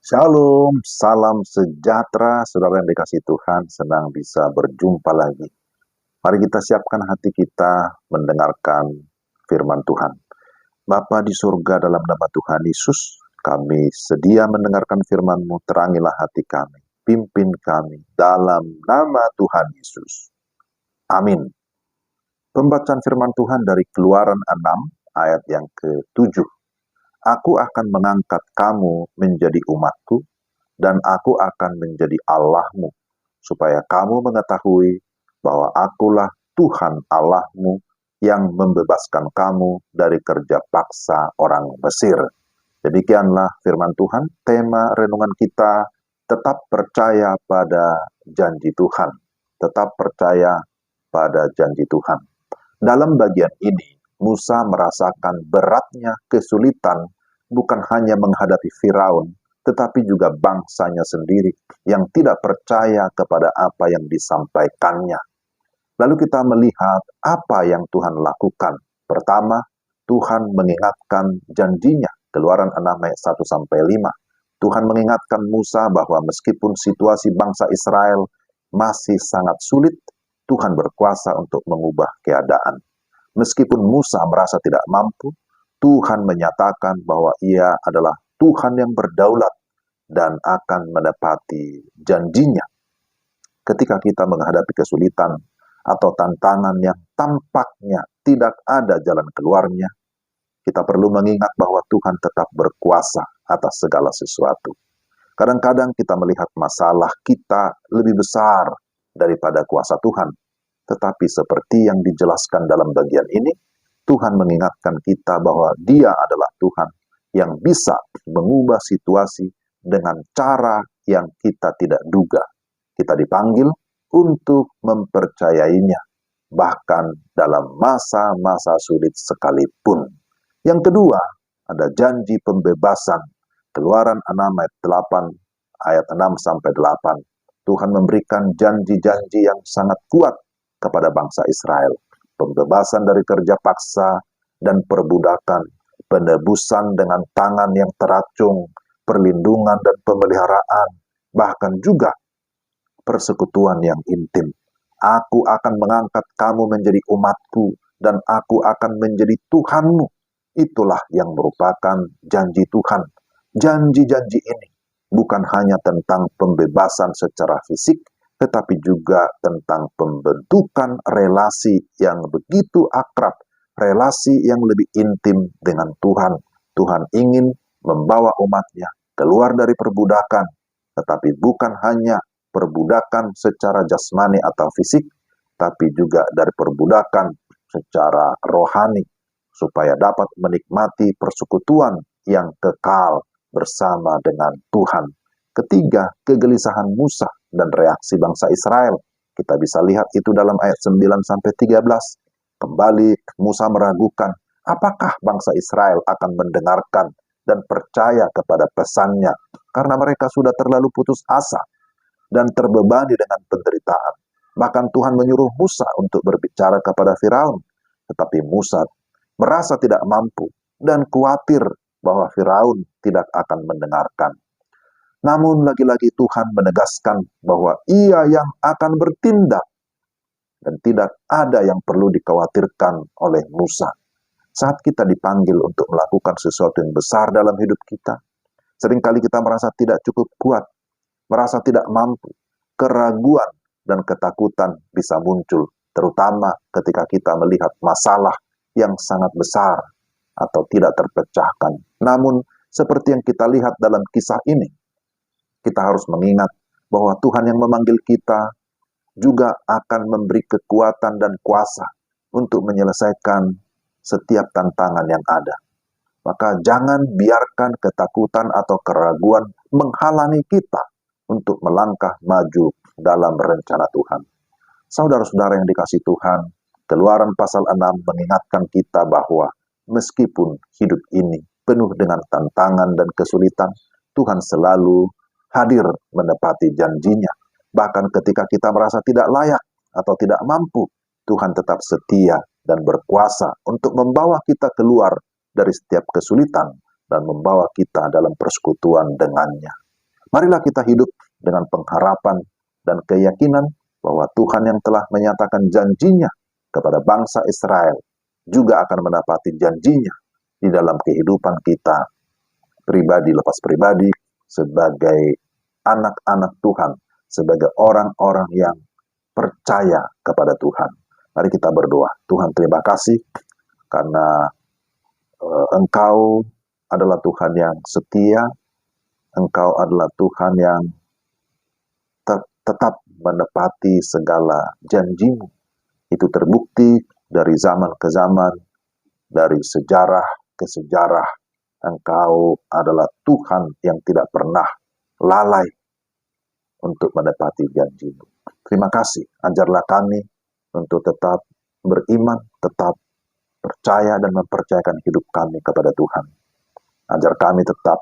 Shalom, salam sejahtera, saudara yang dikasihi Tuhan, senang bisa berjumpa lagi. Mari kita siapkan hati kita mendengarkan firman Tuhan. Bapa di surga, dalam nama Tuhan Yesus, kami sedia mendengarkan firman-Mu, terangilah hati kami, pimpin kami dalam nama Tuhan Yesus. Amin. Pembacaan firman Tuhan dari Keluaran 6 ayat yang ke-7. Aku akan mengangkat kamu menjadi umatku, dan aku akan menjadi Allahmu, supaya kamu mengetahui bahwa akulah Tuhan Allahmu yang membebaskan kamu dari kerja paksa orang Mesir. Demikianlah firman Tuhan. Tema renungan kita, tetap percaya pada janji Tuhan. Tetap percaya pada janji Tuhan. Dalam bagian ini, Musa merasakan beratnya kesulitan bukan hanya menghadapi Firaun, tetapi juga bangsanya sendiri yang tidak percaya kepada apa yang disampaikannya. Lalu kita melihat apa yang Tuhan lakukan. Pertama, Tuhan mengingatkan janjinya. Keluaran 6 ayat 1-5. Tuhan mengingatkan Musa bahwa meskipun situasi bangsa Israel masih sangat sulit, Tuhan berkuasa untuk mengubah keadaan. Meskipun Musa merasa tidak mampu, Tuhan menyatakan bahwa Ia adalah Tuhan yang berdaulat dan akan menepati janjinya. Ketika kita menghadapi kesulitan atau tantangan yang tampaknya tidak ada jalan keluarnya, kita perlu mengingat bahwa Tuhan tetap berkuasa atas segala sesuatu. Kadang-kadang kita melihat masalah kita lebih besar daripada kuasa Tuhan. Tetapi seperti yang dijelaskan dalam bagian ini, Tuhan mengingatkan kita bahwa Dia adalah Tuhan yang bisa mengubah situasi dengan cara yang kita tidak duga. Kita dipanggil untuk mempercayainya, bahkan dalam masa-masa sulit sekalipun. Yang kedua, ada janji pembebasan. Keluaran 6 ayat 8, ayat 6-8. Tuhan memberikan janji-janji yang sangat kuat kepada bangsa Israel. Pembebasan dari kerja paksa dan perbudakan, penebusan dengan tangan yang teracung, perlindungan dan pemeliharaan, bahkan juga persekutuan yang intim. Aku akan mengangkat kamu menjadi umatku, dan aku akan menjadi Tuhanmu. Itulah yang merupakan janji Tuhan. Janji-janji ini bukan hanya tentang pembebasan secara fisik, tetapi juga tentang pembentukan relasi yang begitu akrab, relasi yang lebih intim dengan Tuhan. Tuhan ingin membawa umatnya keluar dari perbudakan, tetapi bukan hanya perbudakan secara jasmani atau fisik, tapi juga dari perbudakan secara rohani, supaya dapat menikmati persekutuan yang kekal bersama dengan Tuhan. Ketiga, kegelisahan Musa dan reaksi bangsa Israel. Kita bisa lihat itu dalam ayat 9-13. Kembali Musa meragukan, apakah bangsa Israel akan mendengarkan dan percaya kepada pesannya, karena mereka sudah terlalu putus asa dan terbebani dengan penderitaan. Bahkan Tuhan menyuruh Musa untuk berbicara kepada Firaun, tetapi Musa merasa tidak mampu dan khawatir bahwa Firaun tidak akan mendengarkan. Namun lagi-lagi Tuhan menegaskan bahwa Ia yang akan bertindak dan tidak ada yang perlu dikhawatirkan oleh Musa. Saat kita dipanggil untuk melakukan sesuatu yang besar dalam hidup kita, seringkali kita merasa tidak cukup kuat, merasa tidak mampu, keraguan dan ketakutan bisa muncul, terutama ketika kita melihat masalah yang sangat besar atau tidak terpecahkan. Namun, seperti yang kita lihat dalam kisah ini, kita harus mengingat bahwa Tuhan yang memanggil kita juga akan memberi kekuatan dan kuasa untuk menyelesaikan setiap tantangan yang ada. Maka jangan biarkan ketakutan atau keraguan menghalangi kita untuk melangkah maju dalam rencana Tuhan. Saudara-saudara yang dikasihi Tuhan, Keluaran pasal 6 mengingatkan kita bahwa meskipun hidup ini penuh dengan tantangan dan kesulitan, Tuhan selalu hadir menepati janjinya. Bahkan ketika kita merasa tidak layak atau tidak mampu, Tuhan tetap setia dan berkuasa untuk membawa kita keluar dari setiap kesulitan dan membawa kita dalam persekutuan dengannya. Marilah kita hidup dengan pengharapan dan keyakinan bahwa Tuhan yang telah menyatakan janjinya kepada bangsa Israel juga akan menepati janjinya di dalam kehidupan kita pribadi lepas pribadi, sebagai anak-anak Tuhan, sebagai orang-orang yang percaya kepada Tuhan. Mari kita berdoa. Tuhan, terima kasih karena Engkau adalah Tuhan yang setia, Engkau adalah Tuhan yang tetap menepati segala janjimu. Itu terbukti dari zaman ke zaman, dari sejarah ke sejarah. Engkau adalah Tuhan yang tidak pernah lalai untuk menepati janjimu. Terima kasih, ajarlah kami untuk tetap beriman, tetap percaya dan mempercayakan hidup kami kepada Tuhan. Ajar kami tetap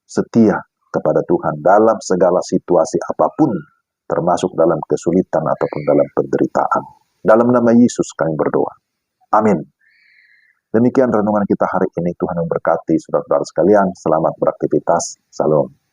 setia kepada Tuhan dalam segala situasi apapun, termasuk dalam kesulitan ataupun dalam penderitaan. Dalam nama Yesus kami berdoa. Amin. Demikian renungan kita hari ini. Tuhan memberkati saudara-saudara sekalian. Selamat beraktivitas. Salam.